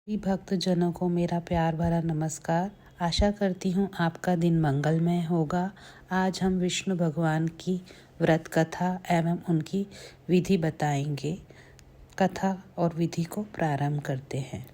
सभी भक्तजनों को मेरा प्यार भरा नमस्कार। आशा करती हूँ आपका दिन मंगलमय होगा। आज हम विष्णु भगवान की व्रत कथा एवं उनकी विधि बताएंगे। कथा और विधि को प्रारंभ करते हैं।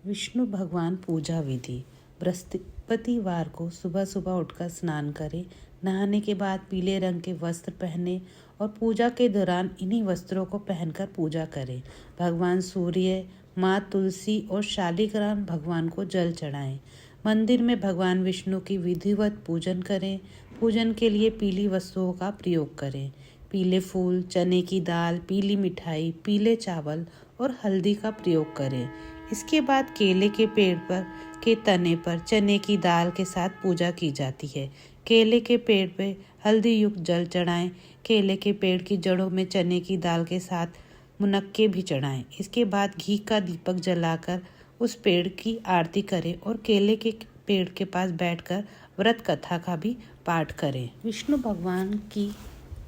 विष्णु भगवान पूजा विधि। बृहस्पतिवार को सुबह सुबह उठकर स्नान करें। नहाने के बाद पीले रंग के वस्त्र पहने और पूजा के दौरान इन्हीं वस्त्रों को पहनकर पूजा करें। भगवान सूर्य, माँ तुलसी और शालिग्राम भगवान को जल चढ़ाएं। मंदिर में भगवान विष्णु की विधिवत पूजन करें। पूजन के लिए पीली वस्तुओं का प्रयोग करें। पीले फूल, चने की दाल, पीली मिठाई, पीले चावल और हल्दी का प्रयोग करें। इसके बाद केले के पेड़ पर के तने पर चने की दाल के साथ पूजा की जाती है। केले के पेड़ पे हल्दी युक्त जल चढ़ाएं। केले के पेड़ की जड़ों में चने की दाल के साथ मुनक्के भी चढ़ाएं। इसके बाद घी का दीपक जलाकर उस पेड़ की आरती करें और केले के पेड़ के पास बैठकर व्रत कथा का भी पाठ करें। विष्णु भगवान की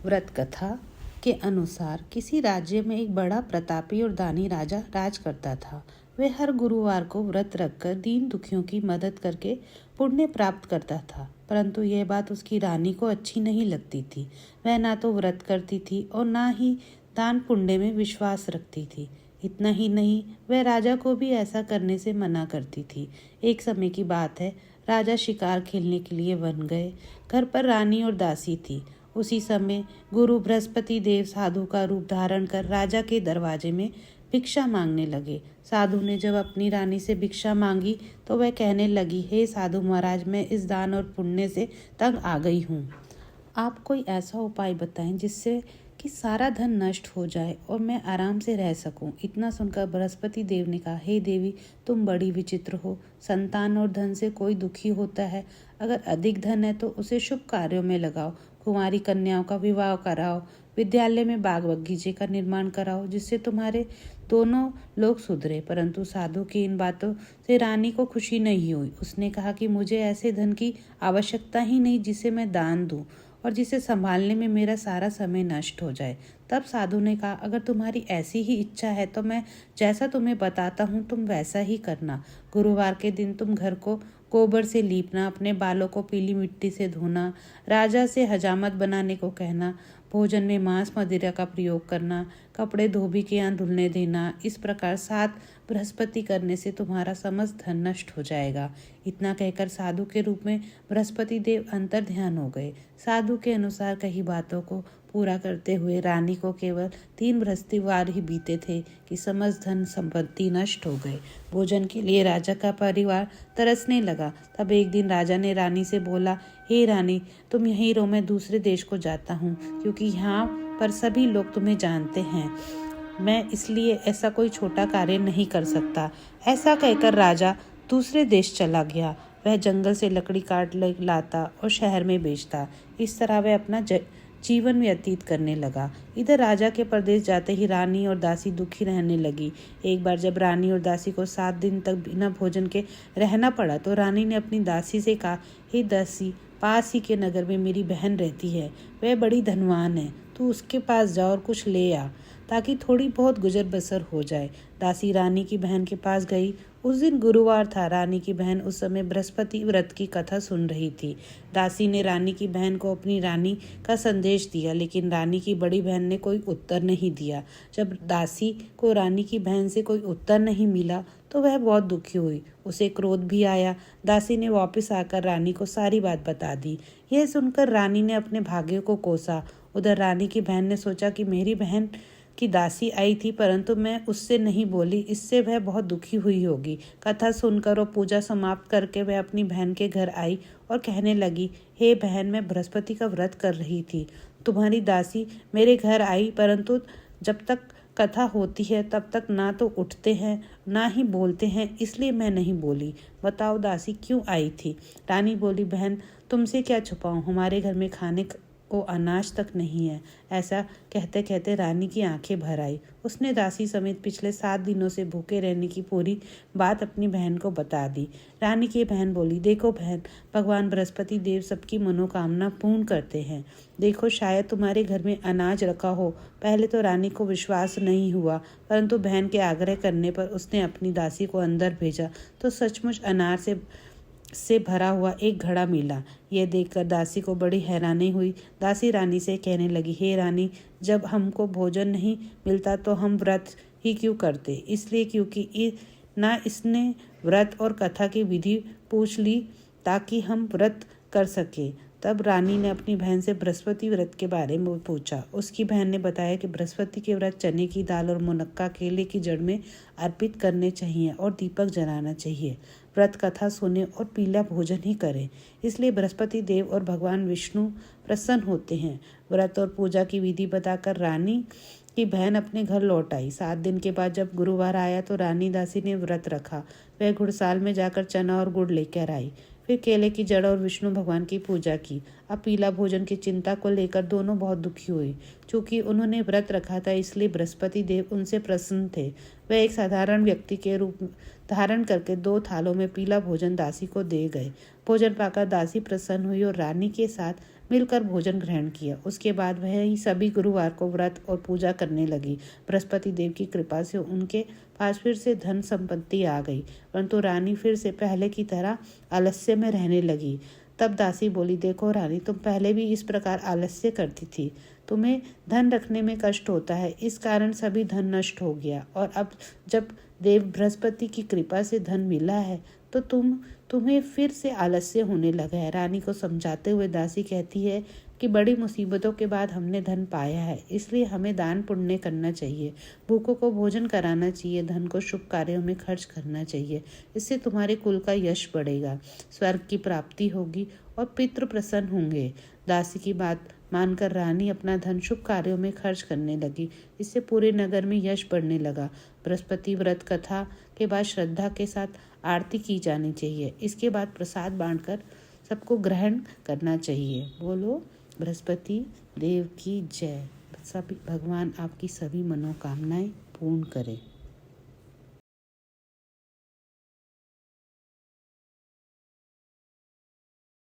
व्रत कथा के अनुसार किसी राज्य में एक बड़ा प्रतापी और दानी राजा राज करता था। वह हर गुरुवार को व्रत रखकर दीन दुखियों की मदद करके पुण्य प्राप्त करता था, परंतु यह बात उसकी रानी को अच्छी नहीं लगती थी। वह ना तो व्रत करती थी और ना ही दान पुण्य में विश्वास रखती थी। इतना ही नहीं, वह राजा को भी ऐसा करने से मना करती थी। एक समय की बात है, राजा शिकार खेलने के लिए वन गए। घर पर रानी और दासी थी। उसी समय गुरु बृहस्पति देव साधु का रूप धारण कर राजा के दरवाजे में भिक्षा मांगने लगे। साधु ने जब अपनी रानी से भिक्षा मांगी तो वह कहने लगी, हे साधु महाराज, मैं इस दान और पुण्य से तंग आ गई हूँ। आप कोई ऐसा उपाय बताएं जिससे कि सारा धन नष्ट हो जाए और मैं आराम से रह सकूं। इतना सुनकर बृहस्पति देव ने कहा, हे देवी, तुम बड़ी विचित्र हो। संतान और धन से कोई दुखी होता है। अगर अधिक धन है तो उसे शुभ कार्यों में लगाओ। कुंवारी कन्याओं का विवाह कराओ। विद्यालय में बाग बगीचे का निर्माण कराओ, जिससे तुम्हारे दोनों लोग सुधरे। परंतु साधु की इन बातों से रानी को खुशी नहीं हुई। उसने कहा कि मुझे ऐसे धन की आवश्यकता ही नहीं जिसे मैं दान दूं और जिसे संभालने में मेरा सारा समय नष्ट हो जाए। तब साधु ने कहा, अगर तुम्हारी ऐसी ही इच्छा है तो मैं जैसा तुम्हें बताता हूँ तुम वैसा ही करना। गुरुवार के दिन तुम घर को गोबर से लीपना, अपने बालों को पीली मिट्टी से धोना, राजा से हजामत बनाने को कहना, भोजन में मांस मदिरा का प्रयोग करना, कपड़े धोबी के यहाँ धुलने देना। इस प्रकार 7 बृहस्पति करने से तुम्हारा समस्त धन नष्ट हो जाएगा। इतना कहकर साधु के रूप में बृहस्पति देव अंतर ध्यान हो गए। साधु के अनुसार कही बातों को पूरा करते हुए रानी को केवल 3 बृहस्पतिवार ही बीते थे कि समस्त धन संपत्ति नष्ट हो गए। भोजन के लिए राजा का परिवार तरसने लगा। तब एक दिन राजा ने रानी से बोला, हे रानी, तुम यहीं रहो, मैं दूसरे देश को जाता हूँ, क्योंकि यहाँ पर सभी लोग तुम्हें जानते हैं। मैं इसलिए ऐसा कोई छोटा कार्य नहीं कर सकता। ऐसा कहकर राजा दूसरे देश चला गया। वह जंगल से लकड़ी काट लाता और शहर में बेचता। इस तरह वह अपना जीवन व्यतीत करने लगा। इधर राजा के प्रदेश जाते ही रानी और दासी दुखी रहने लगी। एक बार जब रानी और दासी को 7 दिन तक बिना भोजन के रहना पड़ा तो रानी ने अपनी दासी से कहा, हे दासी, पास ही के नगर में मेरी बहन रहती है। वह बड़ी धनवान है। तू उसके पास जा और कुछ ले आ, ताकि थोड़ी बहुत गुजर बसर हो जाए। दासी रानी की बहन के पास गई। उस दिन गुरुवार था। रानी की बहन उस समय बृहस्पति व्रत की कथा सुन रही थी। दासी ने रानी की बहन को अपनी रानी का संदेश दिया, लेकिन रानी की बड़ी बहन ने कोई उत्तर नहीं दिया। जब दासी को रानी की बहन से कोई उत्तर नहीं मिला तो वह बहुत दुखी हुई। उसे क्रोध भी आया। दासी ने वापस आकर रानी को सारी बात बता दी। यह सुनकर रानी ने अपने भाग्य को कोसा। उधर रानी की बहन ने सोचा कि मेरी बहन की दासी आई थी, परंतु मैं उससे नहीं बोली, इससे वह बहुत दुखी हुई होगी। कथा सुनकर और पूजा समाप्त करके वह अपनी बहन के घर आई और कहने लगी, हे बहन, मैं बृहस्पति का व्रत कर रही थी। तुम्हारी दासी मेरे घर आई, परंतु जब तक कथा होती है तब तक ना तो उठते हैं ना ही बोलते हैं, इसलिए मैं नहीं बोली। बताओ दासी क्यों आई थी? रानी बोली, बहन, तुमसे क्या छुपाऊं, हमारे घर में खाने वो अनाज तक नहीं है। ऐसा कहते कहते रानी की आंखें भर आई। उसने दासी समेत पिछले 7 दिनों से भूखे रहने की पूरी बात अपनी बहन को बता दी। रानी की बहन बोली, देखो बहन, भगवान बृहस्पति देव सबकी मनोकामना पूर्ण करते हैं। देखो, शायद तुम्हारे घर में अनाज रखा हो। पहले तो रानी को विश्वास नहीं हुआ, परंतु बहन के आग्रह करने पर उसने अपनी दासी को अंदर भेजा तो सचमुच अनार से भरा हुआ एक घड़ा मिला। यह देखकर दासी को बड़ी हैरानी हुई। दासी रानी से कहने लगी, हे रानी, जब हमको भोजन नहीं मिलता तो हम व्रत ही क्यों करते? इसलिए क्योंकि इसने व्रत और कथा की विधि पूछ ली ताकि हम व्रत कर सके। तब रानी ने अपनी बहन से बृहस्पति व्रत के बारे में पूछा। उसकी बहन ने बताया कि बृहस्पति के व्रत चने की दाल और मुनक्का केले की जड़ में अर्पित करने चाहिए और दीपक जलाना चाहिए। व्रत कथा सुने और पीला भोजन ही करें, इसलिए बृहस्पति देव और भगवान विष्णु प्रसन्न होते हैं। व्रत और पूजा की विधि बताकर रानी की बहन अपने घर लौट आई। 7 दिन के बाद जब गुरुवार आया तो रानी दासी ने व्रत रखा। वह घुड़साल में जाकर चना और गुड़ लेकर आई, फिर केले की जड़ और विष्णु भगवान की पूजा की। अब पीला भोजन की चिंता को लेकर दोनों बहुत दुखी हुई। चूंकि उन्होंने व्रत रखा था, इसलिए बृहस्पति देव उनसे प्रसन्न थे। वह एक साधारण व्यक्ति के रूप धारण करके 2 थालों में पीला भोजन दासी को दे गए। भोजन पाकर दासी प्रसन्न हुई और रानी के साथ मिलकर भोजन ग्रहण किया। उसके बाद वह ही सभी गुरुवार को व्रत और पूजा करने लगी। बृहस्पति देव की कृपा से उनके पास फिर से धन संपत्ति आ गई, परंतु रानी फिर से पहले की तरह आलस्य में रहने लगी। तब दासी बोली, देखो रानी, तुम पहले भी इस प्रकार आलस्य करती थी। तुम्हें धन रखने में कष्ट होता है, इस कारण सभी धन नष्ट हो गया, और अब जब देव बृहस्पति की कृपा से धन मिला है तो तुम्हें फिर से आलस्य होने लगा है। रानी को समझाते हुए दासी कहती है कि बड़ी मुसीबतों के बाद हमने धन पाया है, इसलिए हमें दान पुण्य करना चाहिए, भूखों को भोजन कराना चाहिए, धन को शुभ कार्यों में खर्च करना चाहिए। इससे तुम्हारे कुल का यश बढ़ेगा, स्वर्ग की प्राप्ति होगी और पितृ प्रसन्न होंगे। दासी की बात मानकर रानी अपना धन शुभ कार्यों में खर्च करने लगी। इससे पूरे नगर में यश बढ़ने लगा। बृहस्पति व्रत कथा के बाद श्रद्धा के साथ आरती की जानी चाहिए। इसके बाद प्रसाद बांटकर सबको ग्रहण करना चाहिए। बोलो बृहस्पति देव की जय। सभी भगवान आपकी सभी मनोकामनाएं पूर्ण करें।